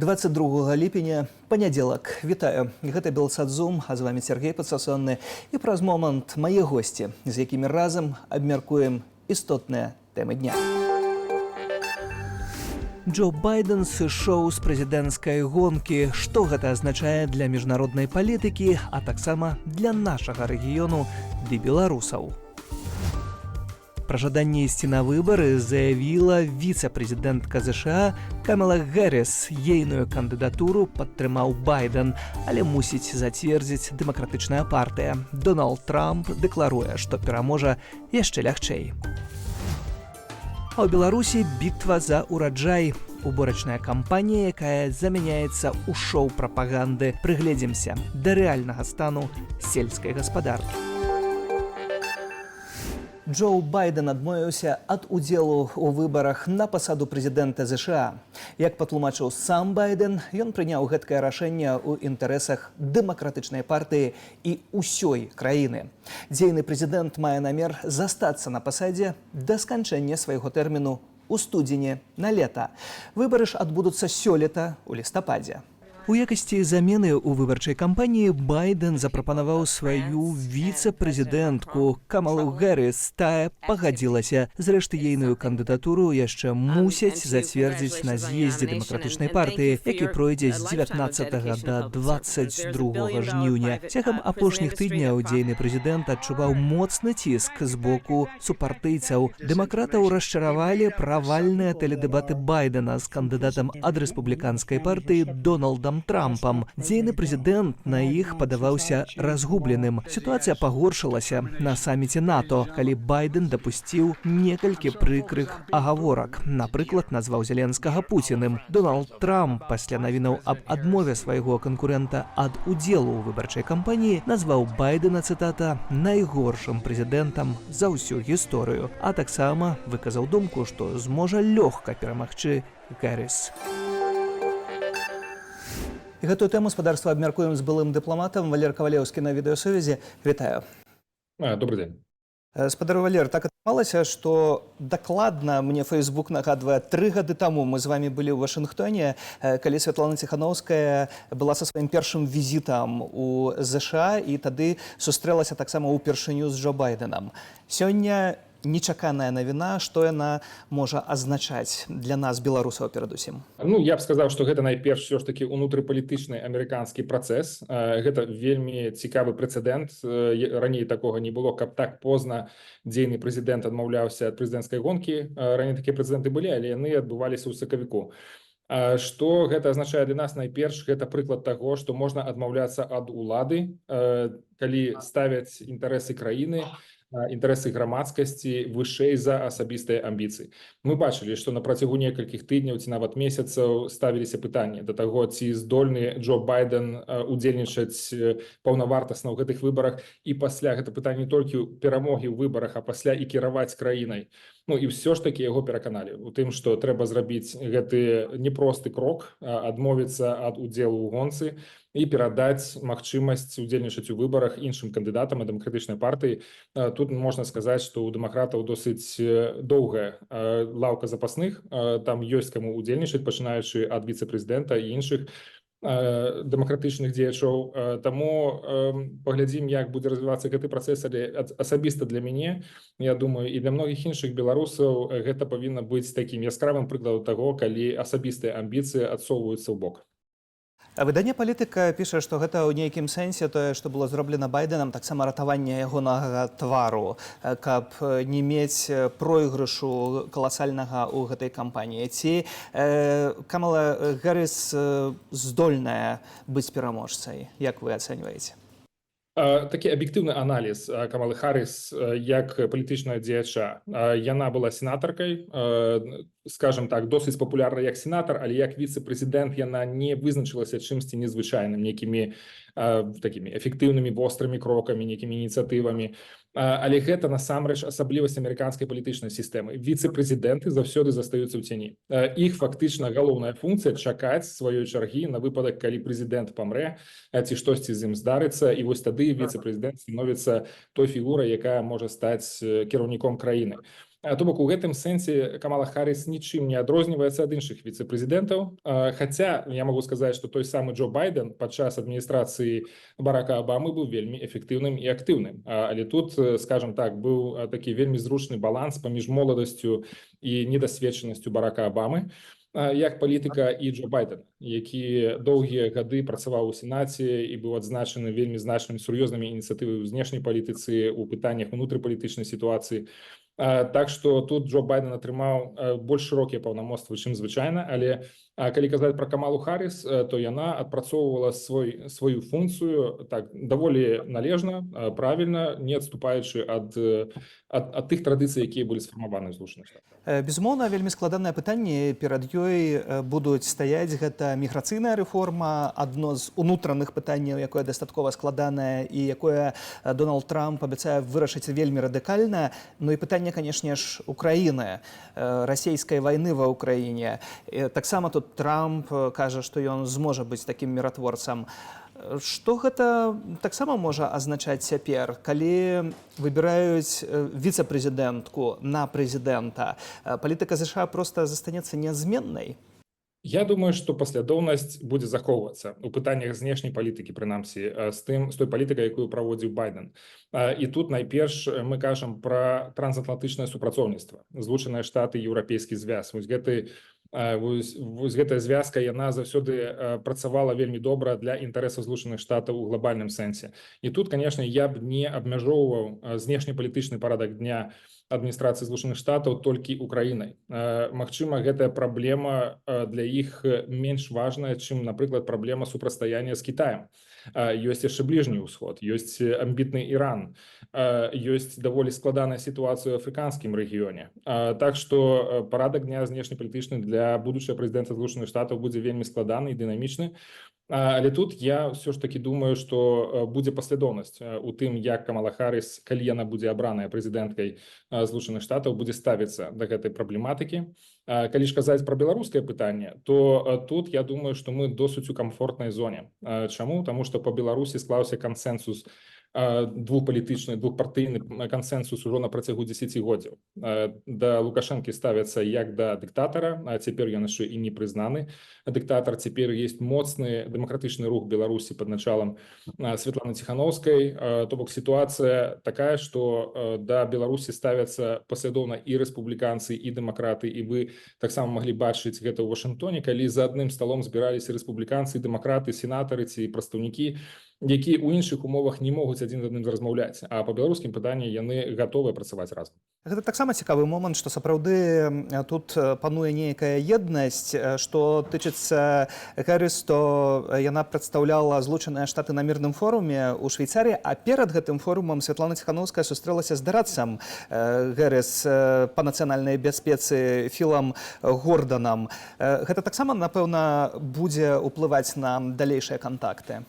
22 ліпеня, панядзелак. Вітаю. Гэта Белсадзум, а з вами Сергей Подсасонны. І праз момант мае госці, з якімі разам абмяркуем істотныя тэмы дня. Джо Байден сышоў з прэзідэнцкай гонкі. Што гэта азначае для міжнароднай палітыкі, а таксама для нашага рэгіёну ды беларусаў? Пра жаданне ісці на выбары заявіла віцэ-прэзідэнтка США Камала Гэрыс. Ейную кандыдатуру падтрымаў Байден, але мусіць зацвердзіць дэмакратычная партыя. Дональд Трамп дэкларуе, што пераможа яшчэ лягчэй. А ў Беларусі бітва за ураджай. Уборачная кампанія, якая замяняецца ў шоу прапаганды. Прыгледзімся да рэальнага стану сельскай гаспадаркі. Джо Байден адмовіўся ад удзелу ў выбарах на пасаду прэзідэнта США. Як патлумачыў сам Байден, ён прыняў гэткае рашэнне ў інтарэсах дэмакратычнай партыі і ўсёй краіны. Дзейны прэзідэнт мае намер застацца на пасадзе да сканчэння свайго тэрміну ў студзені на лета. Выбары ж адбудуцца сёлета ў лістападзе. У якасці замены ў выбарчай кампаніі Байден запрапанаваў сваю віцэ-прэзідэнтку Камалу Гэрыс. Тая пагадзілася. Зрэшты, ейную кандыдатуру яшчэ мусяць зацвердзіць на з'ездзе дэмакратычнай партыі, які пройдзе з 19 да 22 жніўня. Цягам апошніх тыдняў дзейны прэзідэнт адчуваў моцны ціск з боку супартыйцаў. Дэмакратаў расчаравалі правальныя тэледэбаты Байдена з кандыдатам ад рэспубліканскай партыі Дональдам Трампам. Дзейны прэзідэнт на іх падаваўся разгубленым. Сітуацыя пагоршылася на саміце НАТО, калі Байден дапусціў некалькі прыкрых агаворак. Напрыклад, назваў Зеленскага Пуціным. Дональд Трамп пасля навінаў аб адмове свайго канкурэнта ад удзелу ў выбарчай кампаніі назваў Байдена, цытата, найгоршым прэзідэнтам за ўсю гісторыю, а таксама выказаў думку, што зможа лёгка перамагчы Гэрыс. І гэтую тэму спадарства абмяркуем з былым дыпламатам. Валер Кавалеўскі на відэасувязі. Вітаю. Добрый день. Спадар Валер, так атрымалася, што дакладна мне Фейсбук нагадвае, 3 гады таму мы з вами былі ў Вашынгтоне, калі Святлана Ціханаўская была са сваім першым візітам у ЗША і тады сустрэлася таксама ўпершыню з Джо Байденам. Сёння нечаканая навіна, што яна можа азначаць для нас, беларусаў, перадусім? Я б сказаў, што гэта найперш все ж таки унутрыпалітычны амерыканскі працэс. Гэта вельмі цікавы прэцэдэнт. Раней такога не было, каб так позна дзейны прэзідэнт адмаўляўся ад прэзідэнцкай гонкі. Раней такія прэцэдэнты былі, але яны адбываліся ў сакавіку. Што гэта азначае для нас? Найперш, гэта прыклад таго, што можна адмаўляцца ад улады, калі ставяць інтарэсы краіны, інтарэсы грамадскасці вышэй за асабістыя амбіцыі. Мы бачылі, што на працягу некалькіх тыдняў ці нават месяцаў ставіліся пытанні да таго, ці здольны Джо Байден удзельнічаць паўнавартасна ў гэтых выбарах, і пасля гэта пытанне не толькі перамогі ў выбарах, а пасля і кіраваць краінай. І ўсё ж такі яго пераканалі у тым, што трэба зрабіць гэты непросты крок, адмовіцца ад удзелу ў гонцы і перадаць магчымасць удзельнічаць у выбарах іншым кандыдатам ад дэмакратычнай партыі. Тут можна сказаць, што ў дэмакратаў досыць доўгая лаўка запасных, там ёсць каму удзельнічаць, пачынаючы ад віцэ-прэзідэнта і іншых дэмакратычных дзеячоў. Таму паглядзім, як будзе развівацца гэты працэс, але асабіста для мяне, я думаю, і для многіх іншых беларусаў гэта павінна быць такім яскравым прыкладам таго, калі асабістыя амбіцыі адсоўваюцца ў бок. Выданне «Палітыка» піша, што гэта ў нейкім сэнсе тое, што было зроблена Байденам, таксама ратаванне ягонага твару, каб не мець пройгрышу каласальнага ў гэтай кампаніі. Ці Камала Гэрыс здольная быць пераможцай? Як вы ацэньваеце? Такі аб'ектыўны аналіз Камалы Харріс як палітычнага дзеяча. Яна была сенатаркай, скажем так, досыць папулярна як сенатар, але як віцэ-прэзідэнт яна не вызначылася чымсьці незвычайным, нейкімі такімі эфектыўнымі вострымі крокамі, нейкімі ініцыятывамі. Але гэта насамрэч асаблівасць амерыканскай палітычнай сістэмы. Віцэ-прэзідэнты заўсёды застаюцца ў цяні. Іх фактычна галоўная функцыя чакаць сваёй чаргі на выпадак, калі прэзідэнт памрэ ці штосьці з ім здарыцца, і вось тады віцэ-прэзідэнт становіцца той фігурай, якая можа стаць кіраўніком краіны. То бок у гэтым сэнсе Камала Харрис нічым не адрозніваецца ад іншых віцэ-прэзідэнтаў. Хаця я могу сказаць, што той самы Джо Байден падчас адміністрацыі Барака Абамы быў вельмі эфектыўным і актыўным. Але тут, скажем так, быў такі вельмі зручны баланс паміж моладасцю і недасведчанасцю Барака Абамы як палітыка і Джо Байдена, які доўгія гады працаваў у Сенаце і быў адзначаны вельмі значнымі сур'ёзнымі ініцыятывамі ў знешняй палітыцы, у пытаннях унутрыпалітычнай сітуацыі. Так што тут Джо Байден атрымаў больш шырокія паўнамоцтвы, чым звычайна, але калі казаць пра Камалу Харрис, то яна адпрацоўвала сваю функцыю так даволі належна, правільна, не адступаючы ад тых традыцый, якія былі сфармаваны ў Злучаных Штатах. Безумоўна, вельмі складанае пытанне. Перад ёй будуць стаяць гэта міграцыйная рэформа, адно з унутраных пытанняў, якое дастаткова складанае і якое Дональд Трамп абяцае вырашыць вельмі радыкальна. Ну і пытанне, канешне ж, Украіны, расійскай вайны ва Ўкраіне. Таксама тут Трамп кажа, што ён зможа быць такім міратворцам. Што гэта таксама можа азначаць цяпер, калі выбіраюць віцэ-прэзідэнтку на прэзідэнта? Палітыка США проста застанецца нязменнай? Я думаю, што паслядоўнасць будзе захоўвацца ў пытаннях знешняй палітыкі, прынамсі, з той палітыкай, якую праводзіў Байден. І тут найперш мы кажам пра трансатлантычнае супрацоўніцтва. Злучаныя Штаты, Еўрапейскі звяз. Вось гэтая звязка, яна заўсёды працавала вельмі добра для інтарэсаў Злучаных Штатаў у глобальным сэнсе. І тут, канешне, я б не абмяжоўваў знешнепалітычны парадак дня адміністрацыі Злучаных Штатаў толькі Украінай. Магчыма, гэтая праблема для іх менш важная, чым, напрыклад, праблема супрацьстаяння з Кітаем. Ёсць яшчэ бліжні ўсход, ёсць амбітны Іран, ёсць даволі складаная сітуацыя ў афрыканскім рэгіёне. Так што парадак дня знешнепалітычны для будучага прэзідэнта Злучаных Штатаў будзе вельмі складаны і дынамічны. Але тут я все ж таки думаю, што будзе паслядоўнасць у тым, як Камала Харрис, калі яна будзе абраная прэзідэнткай Злучаных Штатаў, будзе ставіцца да гэтай праблематыкі. Калі ж казаць пра беларускае пытанне, то тут я думаю, што мы досыць у камфортнай зоне. Чаму? Таму што па Беларусі склаўся кансэнсус, двухпалітычны, двухпартыйны кансэнсус ужо на працягу дзесяцігоддзяў. Да Лукашэнкі ставяцца як да дыктатара, а цяпер ён яшчэ і не прызнаны дыктатар. Цяпер ёсць моцны дэмакратычны рух Беларусі пад началам Светланы Ціханаўскай. То бок сітуацыя такая, што да Беларусі ставяцца паслядоўна і рэспубліканцы, і дэмакраты, і вы таксама маглі бачыць гэта ў Вашынгтоне, калі за адным сталом збіраліся рэспубліканцы, дэмакраты, сенатары ці прадстаўнікі, які ў іншых умовах не могуць адзін з адным размаўляць, а па беларускім пытанні яны гатовыя працаваць разам. Гэта таксама цікавы момант, што сапраўды тут пануе нейкая еднасць, што тычыцца Харрис, то яна прадстаўляла Злучаныя Штаты на мірным форуме ў Швейцарыі, а перад гэтым форумам Светлана Ціханаўская сустрэлася з дарадцам Харрис па нацыянальнай бяспецы Філам Горданам. Гэта таксама, напэўна, будзе ўплываць на далейшыя кантакты.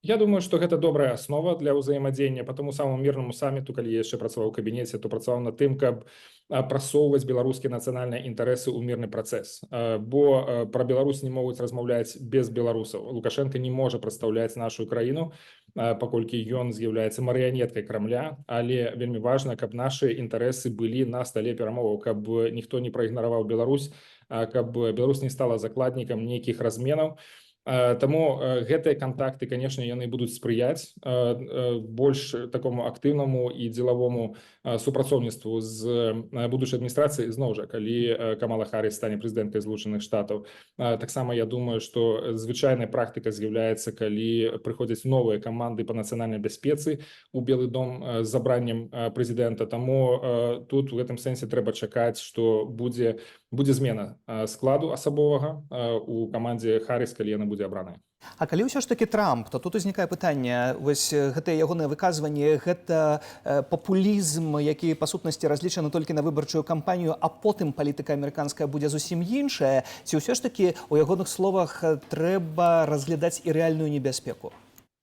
Я думаю, што гэта добрая аснова для ўзаемадзеяння па таму самому мірнаму саміту, калі яшчэ працаваў у кабінеце, то працаваў над тым, каб прасоўваць беларускія нацыянальныя інтарэсы ў мірны працэс. Бо пра Беларусь не могуць размаўляць без беларусаў. Лукашенко не можа прадстаўляць нашу краіну, паколькі ён з'яўляецца марыянеткай Крамля, але вельмі важна, каб нашы інтарэсы былі на стале перамоваў, каб ніхто не праігнараваў Беларусь, каб Беларусь не стала закладнікам нейкіх разменаў. Таму гэтыя кантакты, канешне, яны будуць спрыяць больш такому актыўнаму і дзелавому супрацоўніцтву з будучай адміністрацыяй. Зноў жа, калі Камала Харрис стане прэзідэнткай Злучаных Штатаў. Таксама я думаю, што звычайная практыка з'яўляецца, калі прыходзяць новыя каманды па нацыянальнай бяспецы ў Белы дом з забраннем прэзідэнта. Таму тут у гэтым сэнсе трэба чакаць, што будзе змена складу асабовага у камандзе Харрис, калі яна будзе абраная. А калі ўсё ж такі Трамп, то тут узнікае пытанне, вось гэтыя ягоныя выказванні, гэта папулізм, які па сутнасці разлічаны толькі на выбарчую кампанію, а потым палітыка амерыканская будзе зусім іншая, ці ўсё ж такі у ягоных словах трэба разглядаць і рэальную небяспеку?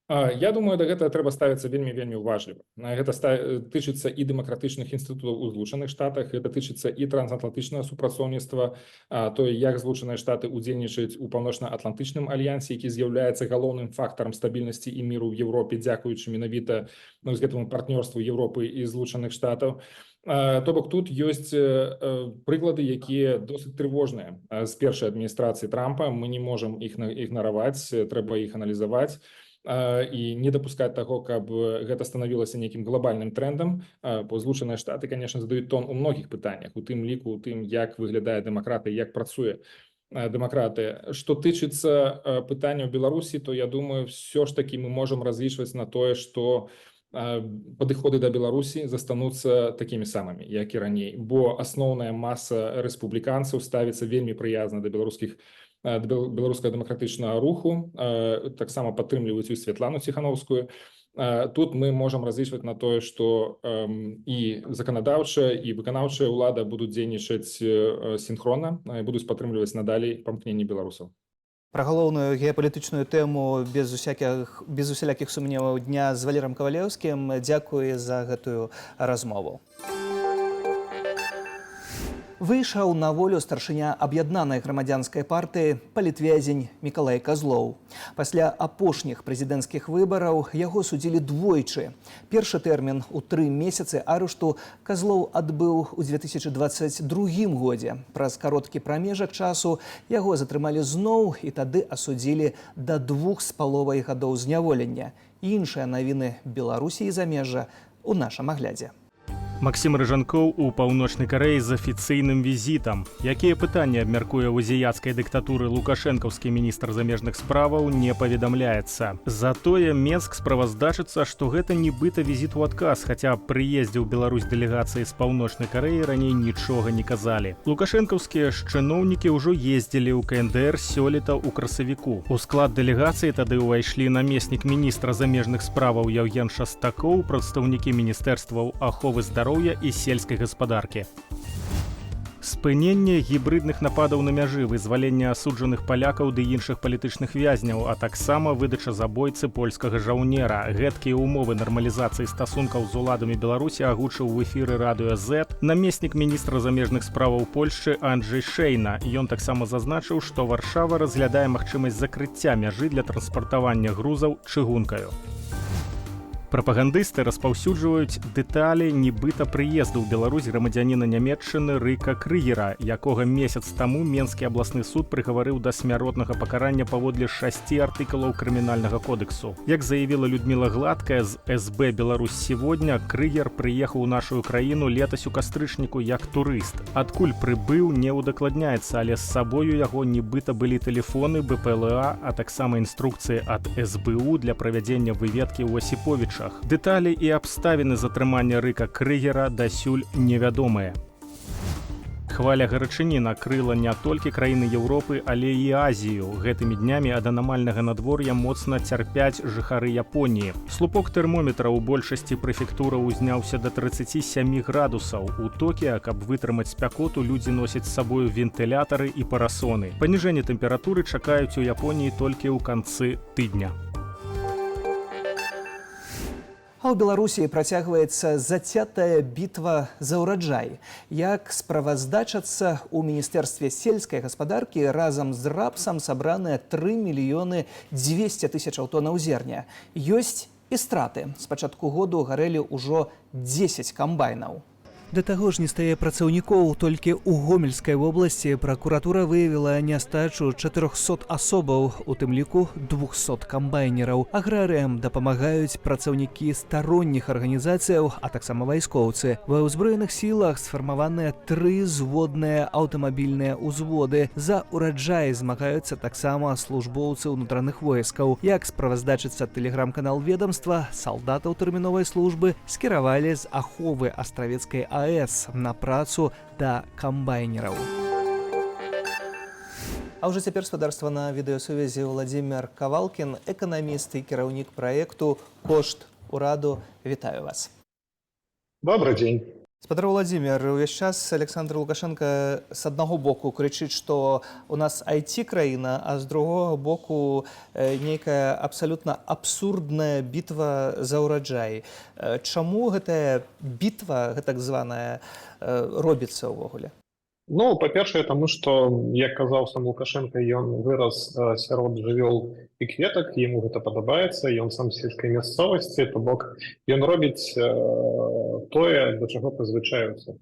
Я думаю, да гэтага трэба ставіцца вельмі уважліва. Гэта тычыцца і дэмакратычных інстытутаў у Злучаных Штатах, гэта тычыцца і трансатлантычнага супрацоўніцтва, тое, як Злучаныя Штаты удзельнічаюць у паўночна-атлантычным альянсе, які з'яўляецца галоўным фактарам стабільнасці і міру ў Еўропе, дзякуючы менавіта гэтаму партнёрству Еўропы і Злучаных Штатаў. То бок тут ёсць прыклады, якія досыць трывожныя з першай адміністрацыі Трампа. Мы не можам іх ігнараваць, трэба іх аналізаваць і не дапускаць таго, каб гэта станавілася нейкім глобальным трендам. Бо Злучаныя Штаты, конечно, задаюць тон у многіх пытаннях, у тым ліку, у тым, як выглядае дэмакратыя, як працуе дэмакратыя. Што тычыцца пытанняў Беларусі, то я думаю, все ж таки мы можам разлічваць на тое, што падыходы да Беларусі застануцца такімі самымі, як і раней, бо асноўная маса рэспубліканцаў ставіцца вельмі прыязна да беларускага дэмакратычнага руху, таксама падтрымліваюць і Святлану Ціхановскую. Тут мы можам разлічваць на тое, што і заканадаўчая, і выканаўчая ўлада будуць дзейнічаць сінхронна, будуць падтрымліваць надалей памкненні беларусаў. Пра галоўную геапалітычную тэму без усялякіх сумневаў дня з Валерам Кавалеўскім. Дзякуй за гэтую размову. Выйшаў на волю старшыня аб'яднанай грамадзянскай партыі палітвязень Мікалай Казлоў. Пасля апошніх прэзідэнцкіх выбараў яго судзілі двойчы. Першы тэрмін у 3 месяцы арышту Казлоў адбыў у 2022 годзе. Праз кароткі прамежак часу яго затрымалі зноў і тады асудзілі да 2,5 гадоў зняволення. Іншыя навіны Беларусі і замежжа у нашым аглядзе. Максім Рыжанкоў у Паўночнай Карэі з афіцыйным візітам. Якія пытанні абмяркуе ў азіяцкай дыктатуры лукашэнкаўскі міністр замежных справаў, не паведамляецца. Затое Менск справаздачыцца, што гэта нібыта візіт у адказ, хаця прыездзе ў Беларусь дэлегацыі з Паўночнай Карэі раней нічога не казалі. Лукашэнкаўскія ж чыноўнікі ўжо ездзілі ў КНДР сёлета ў красавіку. У склад дэлегацыі тады ўвайшлі намеснік міністра замежных справаў Яўген Шастакоў, прадстаўнікі міністэрстваў аховы здароўя і сельскай гаспадаркі. Спыненне гібрыдных нападаў на мяжы, вызваленне асуджаных палякаў ды іншых палітычных вязняў, а таксама выдача забойцы польскага жаўнера. Гэткія ўмовы нармалізацыі стасункаў з уладамі Беларусі агучыў у эфіры радыё Z намеснік міністра замежных справаў Польшчы Анджэй Шэйна. Ён таксама зазначыў, што Варшава разглядае магчымасць закрыцця мяжы для транспартавання грузаў чыгункаю. Прапагандысты распаўсюджваюць дэталі нібыта прыезду ў Беларусь грамадзяніна Нямецчыны Рыка Крыгера, якога месяц таму Менскі абласны суд прыгаварыў да смяротнага пакарання паводле 6 артыкулаў крымінальнага кодексу. Як заявіла Людмила Гладкая з СБ «Беларусь сегодня», Крыгер прыехаў у нашу краіну летась у кастрычніку як турыст. Адкуль прыбыў, не ўдакладняецца, але з сабою яго нібыта былі тэлефоны, БПЛА, а таксама інструкцыі ад СБУ для правядзення выведкі ў Осіповіча. Дэталі і абставіны затрымання Рыка Крыгера дасюль невядомыя. Хваля гарачыні накрыла не толькі краіны Еўропы, але і Азію. Гэтымі днямі ад анамальнага надвор'я моцна цярпяць жыхары Японіі. Слупок тэрмометра ў большасці прэфектураў узняўся да 37 градусаў. У Токіа, каб вытрымаць спякоту, людзі носяць з сабою вентылятары і парасоны. Паніжэнне тэмпературы чакаюць у Японіі толькі ў канцы тыдня. А ў Беларусі працягваецца зацятая бітва за ўраджай. Як справаздачацца, у Міністэрстве сельскай гаспадаркі разам з рапсам сабраныя 3 мільёны 200 тысячаў тоннаў зерня. Ёсць і страты. З пачатку году гарэлі ўжо 10 камбайнаў. Да таго ж не стае працаўнікоў. Толькі ў Гомельскай вобласці пракуратура выявіла нястачу 400 асобаў, у тым ліку 200 камбайнераў. Аграрыям дапамагаюць працаўнікі старонніх арганізацыяў, а таксама вайскоўцы. Ва ўзброеных сілах сфармаваныя 3 зводныя аўтамабільныя ўзводы. За ўраджай змагаюцца таксама службоўцы ўнутраных войскаў. Як справаздачыцца тэлеграм-канал ведомства, салдатаў тэрміновай службы скіравалі з аховы Астравецкай АЭС на працу да камбайнераў. А ўжо цяпер спадарства на відэасувязі Владзімір Кавалкін, эканаміст і кіраўнік праекту «Кошт ураду». Вітаю вас. Добрый день. Спадар Владзімір, увесь час Александр Лукашенко з аднаго боку крычыць, што у нас IT-краіна, а з другога боку нейкая абсалютна абсурдная бітва за ўраджай. Чаму гэтая бітва, гэтак званая, робіцца ўвогуле? Ну, па-першае, таму што, як казаў сам Лукашенко, ён вырас сярод жывёл і кветак, яму гэта падабаецца, ён сам з сельскай мясцовасці, то бок ён робіць тое, да чаго прызвычаюцца,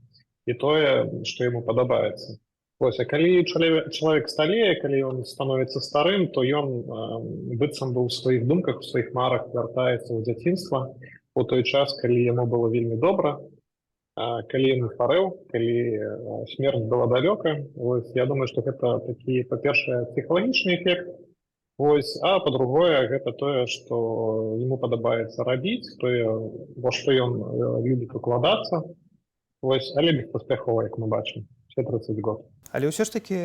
і тое, што яму падабаецца. Вось, а калі чалавек сталее, калі ён становіцца старым, то ён быццам бы ў сваіх думках, у сваіх марах вяртаецца ў дзяцінства у той час, калі яму было вельмі добра, калі ён хварэў, калі смерць была далёка. Вось, я думаю, што гэта такі, па-першае, псіхалагічны эфект, вось, а па-другое, гэта тое, што яму падабаецца рабіць, тое, во што ён любіць укладацца, вось, але беспаспяхова, як мы бачым, все 30 год. Але ўсё ж такі,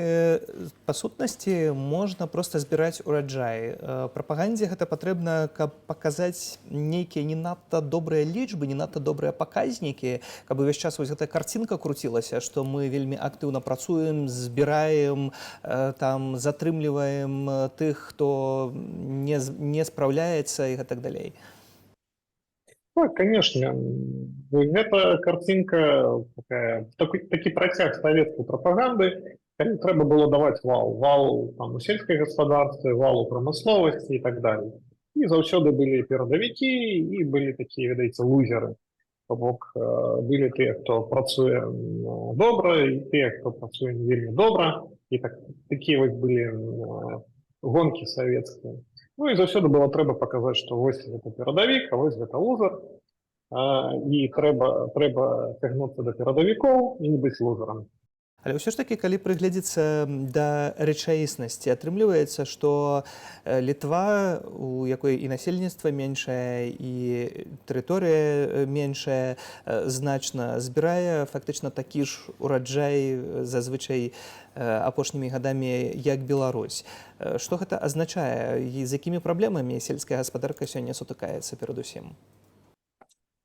па сутнасці, можна проста збіраць ураджай. Прапагандзе гэта патрэбна, каб паказаць нейкія не надта добрыя лічбы, не надта добрыя паказнікі, каб увесь час вось гэтая карцінка круцілася, што мы вельмі актыўна працуем, збіраем, там, затрымліваем тых, хто не спраўляецца і гэтак далей. Так, конечно. Гэта картинка такі працяг савецкай прапаганды, калі трэба было даваць вал там, у сельскай гаспадарстве, вал у прамысловасці і так далее. І заўсёды былі перадавікі і былі такія, ведаеце, лузеры. То бок былі тыя, хто працуе добра, і тыя, хто працуе не вельмі добра, і такія вось былі гонкі савецкія. Ну і заўсёды было трэба паказаць, што вось гэта перадавік, а вось гэта лузер. І трэба цягнуцца да перадавікоў і не быць лузерам. Але ўсё ж такі, калі прыгледзецца да рэчаіснасці, атрымліваецца, што Літва, у якой і насельніцтва меншае, і тэрыторыя меншая, значна збірае фактычна такі ж ураджай зазвычай апошнімі гадамі, як Беларусь. Што гэта азначае і з якімі праблемамі сельская гаспадарка сёння сутыкаецца перадусім?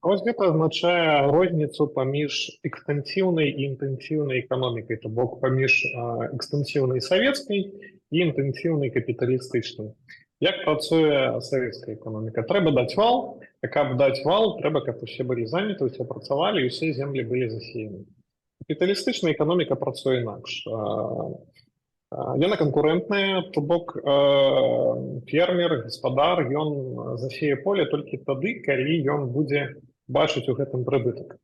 Вось гэта азначае розніцу паміж экстэнсіўнай і інтэнсіўнай эканомікай, то бок паміж экстэнсіўнай савецкай і інтэнсіўнай капіталістычнай. Як працуе савецкая эканоміка? Трэба даць вал, а каб даць вал, трэба, каб усе былі заняты, усе працавалі і усе землі былі засеяны. Капіталістычная эканоміка працуе інакш. Яна канкурэнтная, то бок фермер, гаспадар, ён засее поле толькі тады, калі ён будзе бачыць у гэтым прыбытак.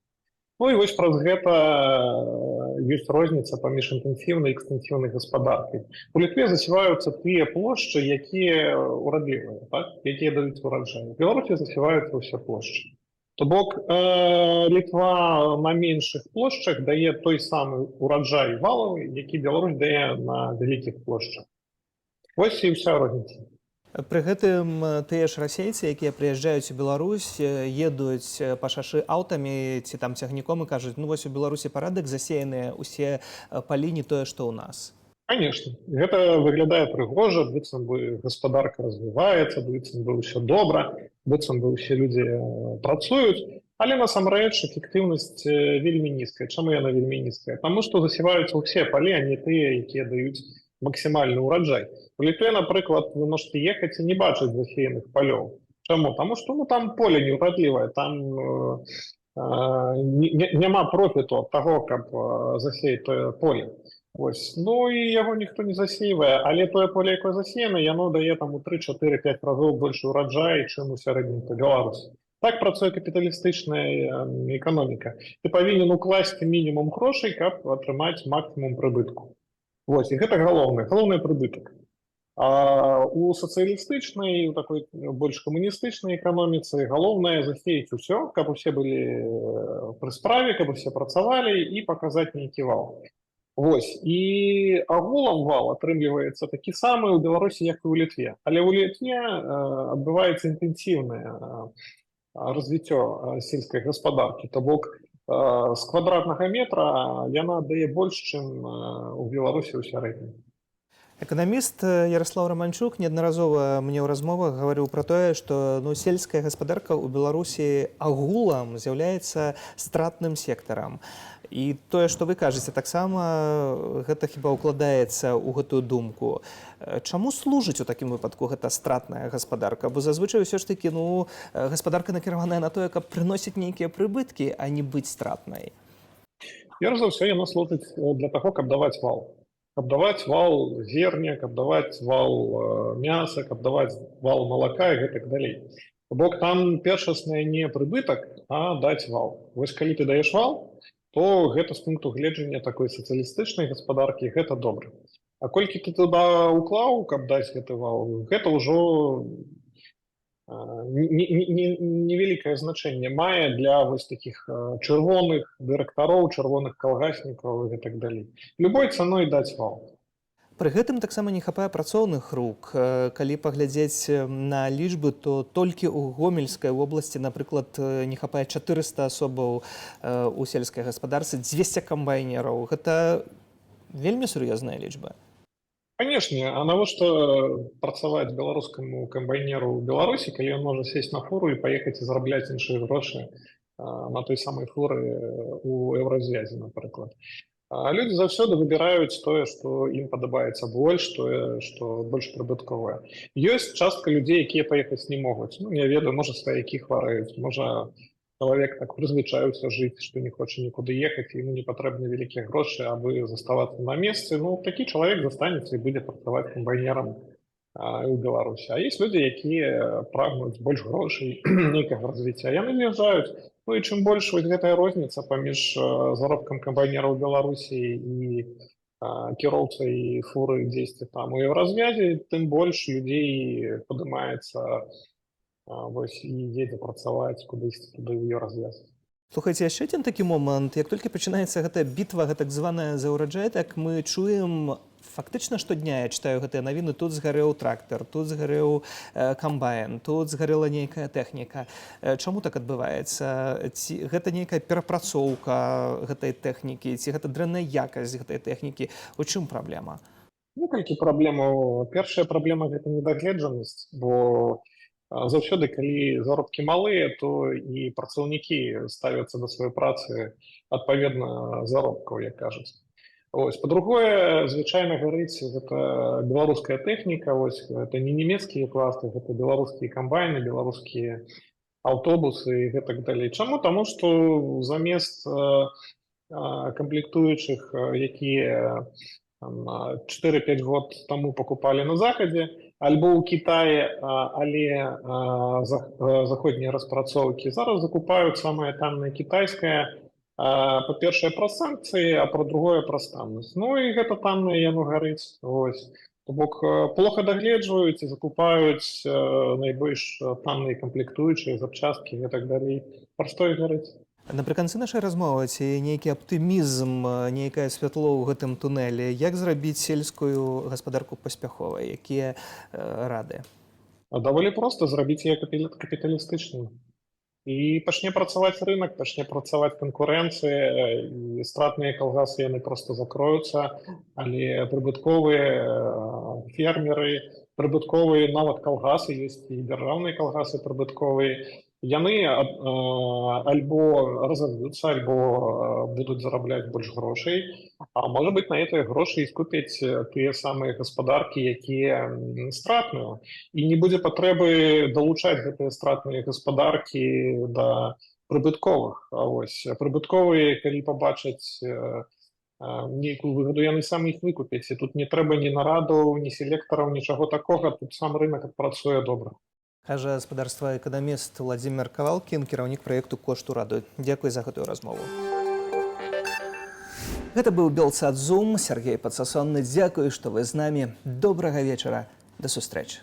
Ну і вось праз гэта ёсць розніца паміж інтэнсіўнай і экстэнсіўнай гаспадаркай. У Літве засяваюцца тыя плошчы, якія урадлівыя, так? Якія даюць ураджай. У Беларусі засяваюцца ўсе плошчы. То бок Літва на меншых плошчах дае той самы ураджай валавы, які Беларусь дае на вялікіх плошчах. Вось і ўся розніца. Пры гэтым тыя ж расейцы, якія прыязджаюць у Беларусь, едуць па шашы аўтамі ці там цягніком і кажуць, ну вось у Беларусі парадак, засеяныя ўсе палі не тое, што ў нас. Конечно. Гэта выглядае прыгожа, быццам бы гаспадарка развіваецца, быццам бы ўсё добра, быццам бы ўсе людзі працуюць, але насамрэч эфектыўнасць вельмі нізкая. Чаму яна вельмі нізкая? Таму што засяваюцца ўсе палі, а не тыя, якія даюць максімальны ўраджай. У Літве, напрыклад, вы можете ехаць і не бачыць засеяных палёў. Чаму? Таму што там поле неўрадлівае, там няма профіту ад таго, каб засеяць тое поле. Ось. Ну і яго ніхто не засейвае, але тое поле, якое засеяна, яно дае там у 3-4-5 разоў больше ураджай, чым у сярэднім па Беларусі. Так працуе капіталістычная эканоміка. Ты павінен укласці мінімум грошай, каб атрымаць максімум прыбытку. Вось, і гэта галоўны прыбытак. А у сацыялістычнай, у такой больш камуністычнай эканоміцы галоўнае засеяць усё, каб усе былі пры справе, каб усе працавалі і паказаць нейкі вал. Вось, і агулам вал атрымліваецца такі самы ў Беларусі, як і ў Літве. Але ў Літве адбываецца інтэнсіўнае развіццё сельскай гаспадаркі. То бок з квадратнага метра яна дае больш, чым у Беларусі ў сярэднім. Эканаміст Ярослаў Романчук неаднаразова мне ў размовах гаварыў пра тое, што сельская гаспадарка ў Беларусі агулам з'яўляецца стратным сектарам. І тое, што вы кажаце, таксама гэта хіба ўкладаецца ў гэтую думку. Чаму служыць у такім выпадку гэта стратная гаспадарка? Бо зазвычай ўсё ж такі гаспадарка накіраваная на тое, каб прыносіць нейкія прыбыткі, а не быць стратнай. Перш за ўсё яно служыць для таго, каб даваць вал. Каб даваць вал зерня, каб даваць вал мяса, каб даваць вал малака і гэтак далей. Бок там першаснае не прыбытак, а даць вал. Вось калі ты даеш вал, то гэта з пункту гледжання такой сацыялістычнай гаспадаркі гэта добра. А колькі ты туда уклаў, каб даць гэты вал, гэта ўжо невялікае значэнне мае для вось такіх чырвоных дырэктароў, чырвоных калгаснікаў і так далей. Любой цаной даць вал. Пры гэтым таксама не хапае працоўных рук. Калі паглядзець на лічбы, то толькі ў Гомельскай вобласці, напрыклад, не хапае 400 асобаў у сельскай гаспадарцы, 200 камбайнераў. Гэта вельмі сур'ёзная лічба. Канешне, а навошта працаваць беларускаму камбайнеру ў Беларусі, калі ён можа сесть на фуру і паехаць і зарабляць іншыя грошы на той самай фуры у Еўразвязе, напрыклад. Людзі заўсёды выбіраюць тое, што ім падабаецца больш, тое, што больш прыбытковае. Ёсць частка людзей, якія паехаць не могуць. Ну, не ведаю, можа, сваякі хварэюць, можа, чалавек так прызвычаюся жыць, што не хоча нікуды ехаць, яму не патрэбны вялікія грошы, абы заставацца на месцы. Ну, такі чалавек застанецца і будзе працаваць камбайнерам у Беларусі. А ёсць людзі, якія прагнуць больш грошай, нейкага развіцця. Яны з'язджаюць. Ну і чым больш вось гэтая розніца паміж заробкам камбайнера ў Беларусі і кіроўцай фуры дзесьці там у Еўразвязе, тым больш людзей падымаецца вось і едзе працаваць кудысьці туды ў Еўразвяз. Слухайце, яшчэ адзін такі момант. Як толькі пачынаецца гэтая бітва, так званая за ўраджай, так мы чуем фактычна штодня, я читаю гэтыя навіны, тут згарэў трактар, тут згарэў камбайн, тут згарэла нейкая тэхніка. Чаму так адбываецца? Ці гэта нейкая перапрацоўка гэтай тэхнікі, ці гэта дрэнная якасць гэтай тэхнікі? У чым праблема? Некалькі праблемаў. Першая праблема – гэта недагледжанасць, бо заўсёды, калі заробкі малыя, то і працаўнікі ставяцца да сваёй працы адпаведна заробкаў, як кажуць. Ось. Па-другое, звычайна гарыць гэта беларуская тэхніка, ось, гэта не нямецкія класы, гэта беларускія камбайны, беларускія аўтобусы і гэтак далей. Чаму? Таму што замест камплектуючых, якія 4-5 год таму пакупалі на захадзе, альбо ў Кітаі, але заходнія распрацоўкі зараз закупаюць самае таннае кітайскае, па-першае, праз санкцыі, а па-другое, праз таннасць. Ну і гэта таннае яно гарыць. Ось. То бок плохо дагледжваюць і закупаюць найбольш танныя камплектуючыя, запчасткі і так далей. Пра што і гарыць. Напрыканцы нашай размовы, ці нейкі аптымізм, нейкае святло ў гэтым тунэлі? Як зрабіць сельскую гаспадарку паспяховай? Якія рады? Даволі проста, зрабіць яе капіталістычнай. І пачне працаваць рынок, пачне працаваць канкурэнцыя, і стратныя калгасы яны проста закроюцца, але прыбытковыя фермеры, прыбытковыя нават калгасы, ёсць і дзяржаўныя калгасы прыбытковыя, яны альбо разовьюцца, альбо будуць зарабляць больш грошай, а можа быць на гэтыя грошы і скупяць тыя самыя гаспадаркі, якія стратныя. І не будзе патрэбы далучаць гэтыя стратныя гаспадаркі да прыбытковых. Ось. Прыбытковыя, калі пабачаць нейкую выгаду, яны самі іх выкупяць. І тут не трэба ні нарадаў, ні селектараў, нічаго такога, тут сам рынок адпрацуе добра. Кажа гаспадарства эканаміст Владзімір Кавалкін, кіраўнік праекту «Кошт ураду». Дзякуй за гэтую размову. Гэта быў Белсат Зум, Сергей Падсасонны. Дзякуй, што вы з намі. Добрага вечара. Да сустрэчы.